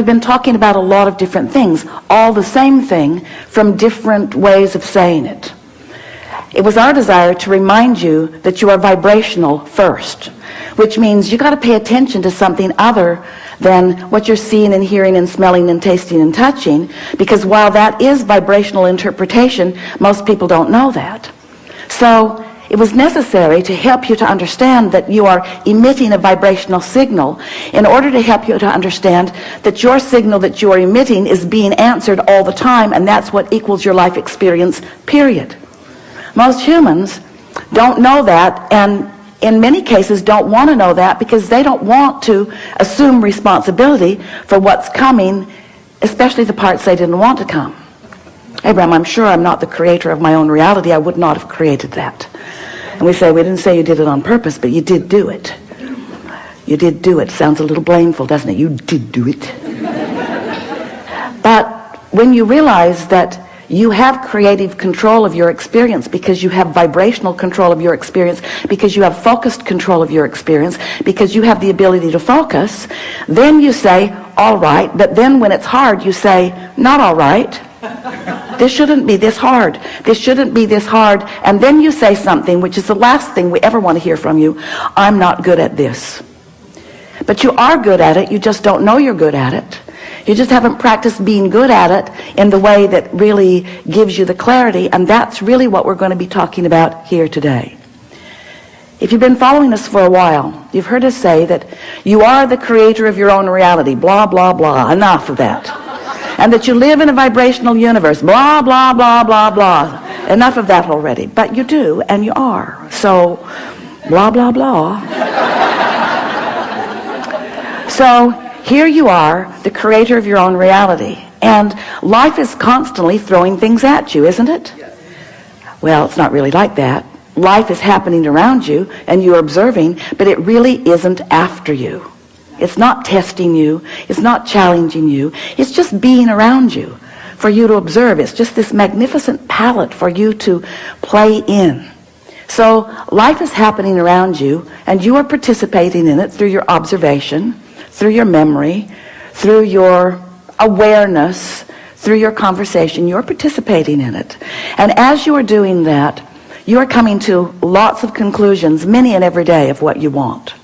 We've been talking about a lot of different things, all the same thing from different ways of saying it. It was our desire to remind you that you are vibrational first, which means you got to pay attention to something other than what you're seeing and hearing and smelling and tasting and touching, because while that is vibrational interpretation, most people don't know that. So it was necessary to help you to understand that you are emitting a vibrational signal in order to help you to understand that your signal that you are emitting is being answered all the time, and that's what equals your life experience, period. Most humans don't know that, and in many cases don't want to know that because they don't want to assume responsibility for what's coming, especially the parts they didn't want to come. Abraham, I'm sure I'm not the creator of my own reality. I would not have created that. And we say, we didn't say you did it on purpose, but you did do it. You did do it. Sounds a little blameful, doesn't it? You did do it. But when you realize that you have creative control of your experience because you have vibrational control of your experience, because you have focused control of your experience, because you have the ability to focus, then you say, all right. But then when it's hard, you say, not all right. This shouldn't be this hard. This shouldn't be this hard. And then you say something, which is the last thing we ever want to hear from you. I'm not good at this. But you are good at it. You just don't know you're good at it. You just haven't practiced being good at it in the way that really gives you the clarity, and that's really what we're going to be talking about here today. If you've been following us for a while, you've heard us say that you are the creator of your own reality, blah, blah, blah, enough of that. And that you live in a vibrational universe, blah, blah, blah, blah, blah, enough of that already. But you do, and you are. So, blah, blah, blah. So, here you are, the creator of your own reality. And life is constantly throwing things at you, isn't it? Well, it's not really like that. Life is happening around you, and you're observing, but it really isn't after you. It's not testing you. It's not challenging you. It's just being around you for you to observe. It's just this magnificent palette for you to play in. So life is happening around you, and you are participating in it through your observation, through your memory, through your awareness, through your conversation. You're participating in it. And as you are doing that, you are coming to lots of conclusions, many and every day, of what you want.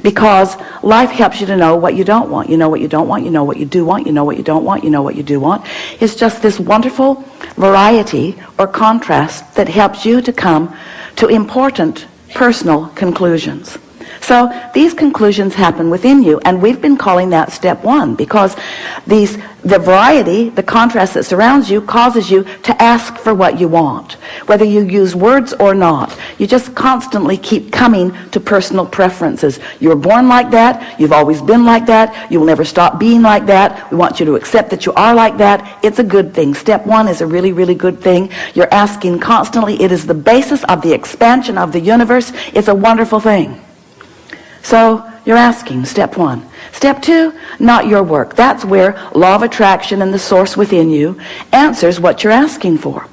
Because life helps you to know what you don't want. You know what you don't want, you know what you do want, you know what you don't want, you know what you do want. It's just this wonderful variety or contrast that helps you to come to important personal conclusions. So these conclusions happen within you, and we've been calling that step one, because the variety, the contrast that surrounds you, causes you to ask for what you want, whether you use words or not. You just constantly keep coming to personal preferences. You were born like that. You've always been like that. You will never stop being like that. We want you to accept that you are like that. It's a good thing. Step one is a really, really good thing. You're asking constantly. It is the basis of the expansion of the universe. It's a wonderful thing. So you're asking, step one. Step two, not your work. That's where law of attraction and the source within you answers what you're asking for.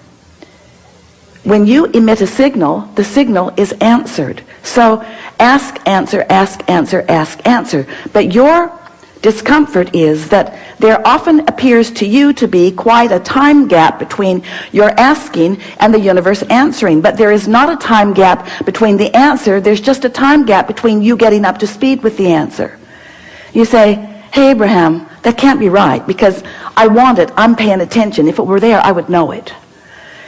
When you emit a signal, the signal is answered. So ask, answer, ask, answer, ask, answer. But your discomfort is that there often appears to you to be quite a time gap between your asking and the universe answering. But there is not a time gap between the answer. There's just a time gap between you getting up to speed with the answer. You say, hey, Abraham, that can't be right because I want it. I'm paying attention. If it were there, I would know it.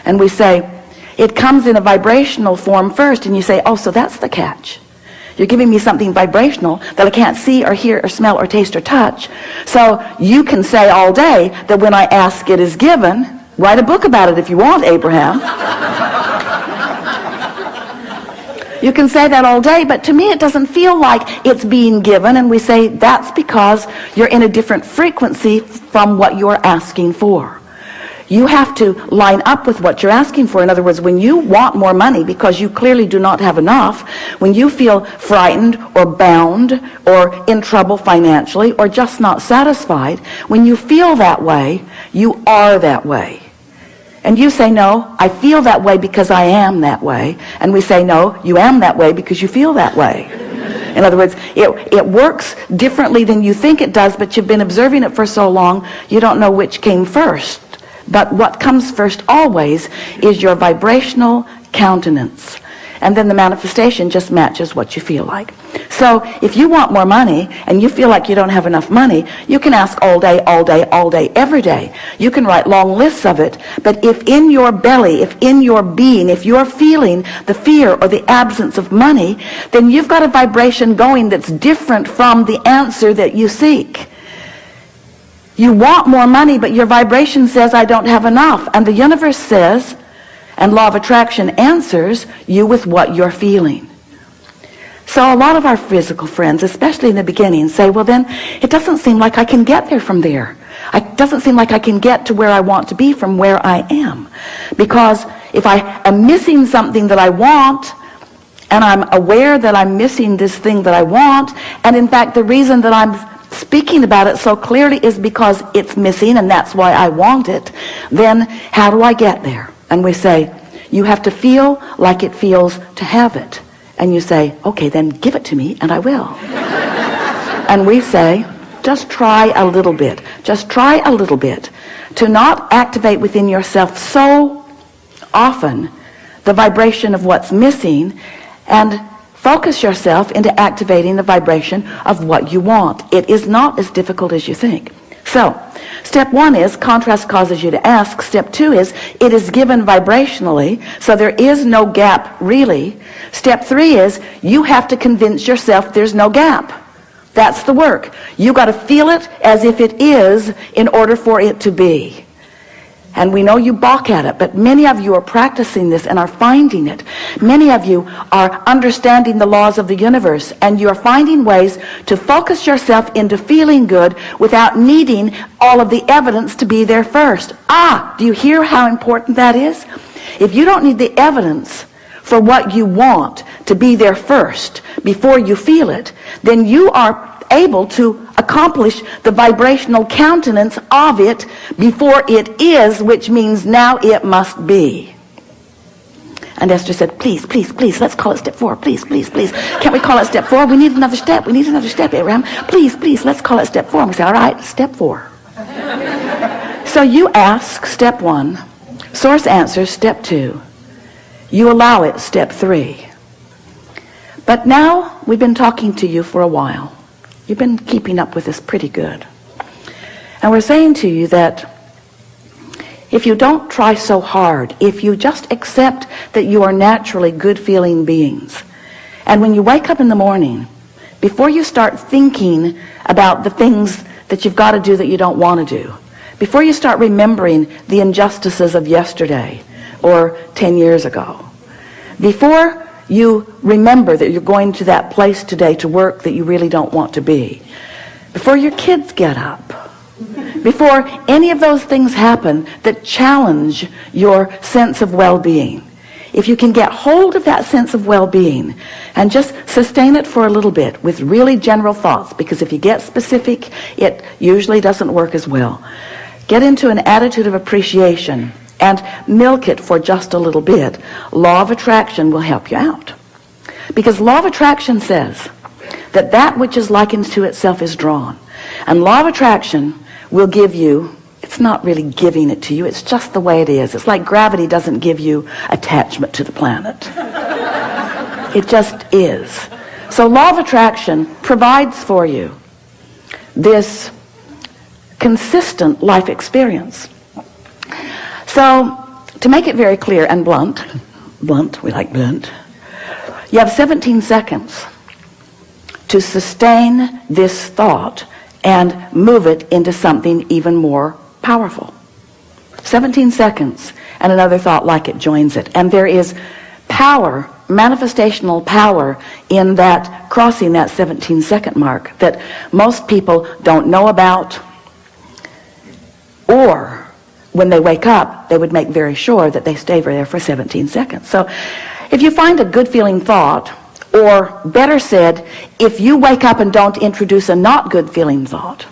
And we say, it comes in a vibrational form first. And you say, oh, so that's the catch. You're giving me something vibrational that I can't see or hear or smell or taste or touch. So you can say all day that when I ask, it is given. Write a book about it if you want, Abraham. You can say that all day, but to me it doesn't feel like it's being given. And we say that's because you're in a different frequency from what you're asking for. You have to line up with what you're asking for. In other words, when you want more money because you clearly do not have enough, when you feel frightened or bound or in trouble financially or just not satisfied, when you feel that way, you are that way. And you say, no, I feel that way because I am that way. And we say, no, you am that way because you feel that way. In other words, it works differently than you think it does, but you've been observing it for so long, you don't know which came first. But what comes first always is your vibrational countenance. And then the manifestation just matches what you feel like. So if you want more money and you feel like you don't have enough money, you can ask all day, all day, all day, every day. You can write long lists of it. But if in your belly, if in your being, if you're feeling the fear or the absence of money, then you've got a vibration going that's different from the answer that you seek. You want more money, but your vibration says, I don't have enough. And the universe says, and law of attraction answers you with what you're feeling. So a lot of our physical friends, especially in the beginning, say, well then, it doesn't seem like I can get there from there. It doesn't seem like I can get to where I want to be from where I am. Because if I am missing something that I want, and I'm aware that I'm missing this thing that I want, and in fact the reason that I'm speaking about it so clearly is because it's missing and that's why I want it, then how do I get there? And we say, you have to feel like it feels to have it. And you say, okay, then give it to me and I will. And we say, just try a little bit. Just try a little bit to not activate within yourself so often the vibration of what's missing, and focus yourself into activating the vibration of what you want. It is not as difficult as you think. So, step one is contrast causes you to ask. Step two is it is given vibrationally, so there is no gap really. Step three is you have to convince yourself there's no gap. That's the work. You got to feel it as if it is in order for it to be. And we know you balk at it, but many of you are practicing this and are finding it. Many of you are understanding the laws of the universe, and you're finding ways to focus yourself into feeling good without needing all of the evidence to be there first. Do you hear how important that is? If you don't need the evidence for what you want to be there first before you feel it, then you are able to accomplish the vibrational countenance of it before it is, which means now it must be. And Esther said, please, please, please, let's call it step 4. Please, please, please. Can't we call it step 4? We need another step. We need another step, Abraham. Please, please, let's call it step 4. And we say, all right, step 4. So you ask, step 1. Source answers, step 2. You allow it, step 3. But now we've been talking to you for a while. You've been keeping up with this pretty good. And we're saying to you that if you don't try so hard, if you just accept that you are naturally good-feeling beings, and when you wake up in the morning, before you start thinking about the things that you've got to do that you don't want to do, before you start remembering the injustices of yesterday or 10 years ago, before you remember that you're going to that place today to work that you really don't want to be, before your kids get up, before any of those things happen that challenge your sense of well-being, if you can get hold of that sense of well-being and just sustain it for a little bit with really general thoughts, because if you get specific, it usually doesn't work as well. Get into an attitude of appreciation and milk it for just a little bit. Law of attraction will help you out. Because law of attraction says that that which is likened to itself is drawn. And law of attraction will give you, it's not really giving it to you, it's just the way it is. It's like gravity doesn't give you attachment to the planet. It just is. So law of attraction provides for you this consistent life experience. So, to make it very clear and blunt, we like blunt, you have 17 seconds to sustain this thought and move it into something even more powerful. 17 seconds, and another thought like it joins it. And there is power, manifestational power, in that crossing that 17-second mark that most people don't know about, or when they wake up, they would make very sure that they stay there for 17 seconds. So if you find a good feeling thought, or better said, if you wake up and don't introduce a not good feeling thought,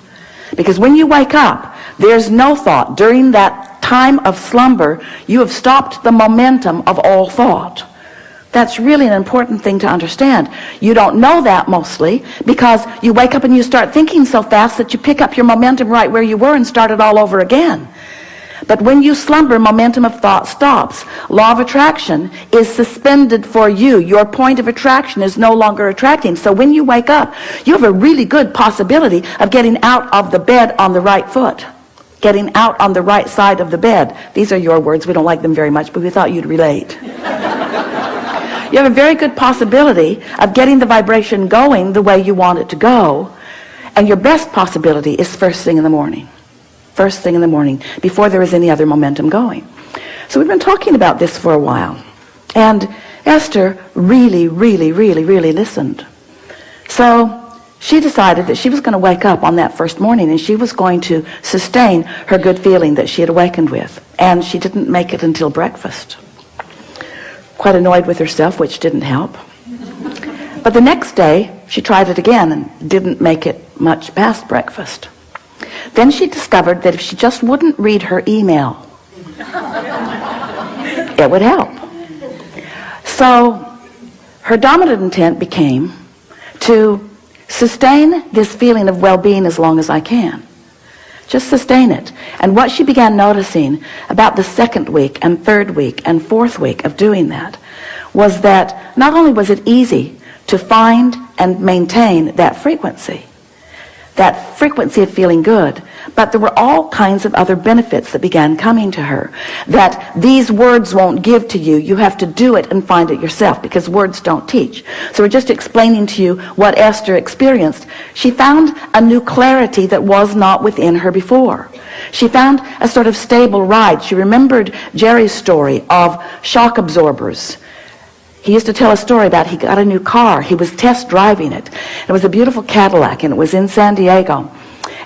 because when you wake up, there's no thought. During that time of slumber, you have stopped the momentum of all thought. That's really an important thing to understand. You don't know that mostly because you wake up and you start thinking so fast that you pick up your momentum right where you were and start it all over again. But when you slumber, momentum of thought stops. Law of attraction is suspended for you. Your point of attraction is no longer attracting. So when you wake up, you have a really good possibility of getting out of the bed on the right foot. Getting out on the right side of the bed. These are your words. We don't like them very much, but we thought you'd relate. You have a very good possibility of getting the vibration going the way you want it to go. And your best possibility is first thing in the morning. First thing in the morning, before there is any other momentum going. So we've been talking about this for a while. And Esther really listened. So she decided that she was going to wake up on that first morning and she was going to sustain her good feeling that she had awakened with. And she didn't make it until breakfast. Quite annoyed with herself, which didn't help. But the next day, she tried it again and didn't make it much past breakfast. Then she discovered that if she just wouldn't read her email, it would help. So her dominant intent became to sustain this feeling of well-being as long as I can. Just sustain it. And what she began noticing about the second week and third week and fourth week of doing that was that not only was it easy to find and maintain that frequency of feeling good, but there were all kinds of other benefits that began coming to her that these words won't give to you. You have to do it and find it yourself because words don't teach. So we're just explaining to you what Esther experienced. She found a new clarity that was not within her before. She found a sort of stable ride. She remembered Jerry's story of shock absorbers. He used to tell a story about he got a new car. He was test driving it. It was a beautiful Cadillac, and it was in San Diego.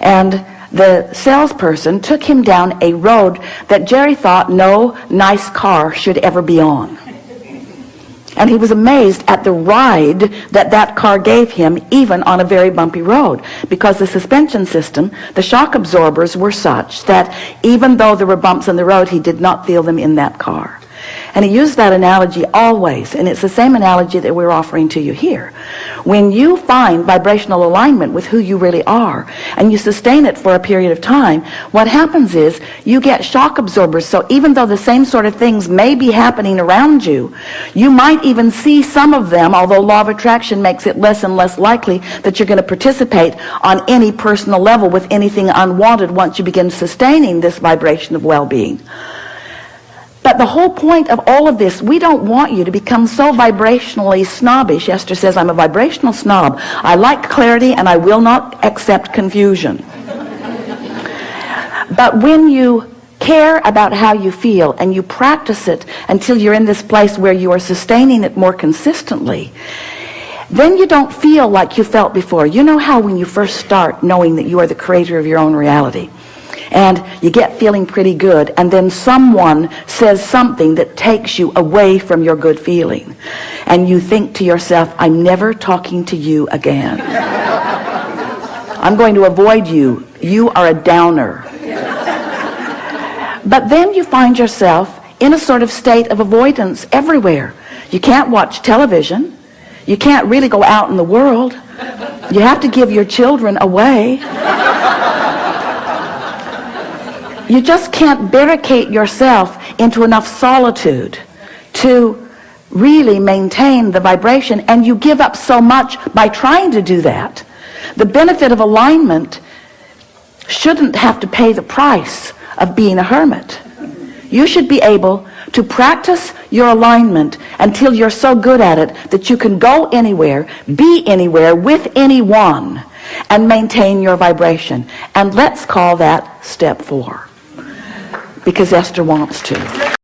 And the salesperson took him down a road that Jerry thought no nice car should ever be on. And he was amazed at the ride that that car gave him, even on a very bumpy road, because the suspension system, the shock absorbers were such that even though there were bumps in the road, he did not feel them in that car. And he used that analogy always, and it's the same analogy that we're offering to you here. When you find vibrational alignment with who you really are, and you sustain it for a period of time, what happens is you get shock absorbers. So even though the same sort of things may be happening around you, you might even see some of them, although law of attraction makes it less and less likely that you're going to participate on any personal level with anything unwanted once you begin sustaining this vibration of well-being. But the whole point of all of this, we don't want you to become so vibrationally snobbish. Esther says, I'm a vibrational snob. I like clarity and I will not accept confusion. But when you care about how you feel and you practice it until you're in this place where you are sustaining it more consistently, then you don't feel like you felt before. You know how when you first start knowing that you are the creator of your own reality, and you get feeling pretty good, and then someone says something that takes you away from your good feeling, and you think to yourself, I'm never talking to you again. I'm going to avoid you. You are a downer. But then you find yourself in a sort of state of avoidance everywhere. You can't watch television. You can't really go out in the world. You have to give your children away. You just can't barricade yourself into enough solitude to really maintain the vibration, and you give up so much by trying to do that. The benefit of alignment shouldn't have to pay the price of being a hermit. You should be able to practice your alignment until you're so good at it that you can go anywhere, be anywhere, with anyone, and maintain your vibration. And let's call that step 4. Because Esther wants to.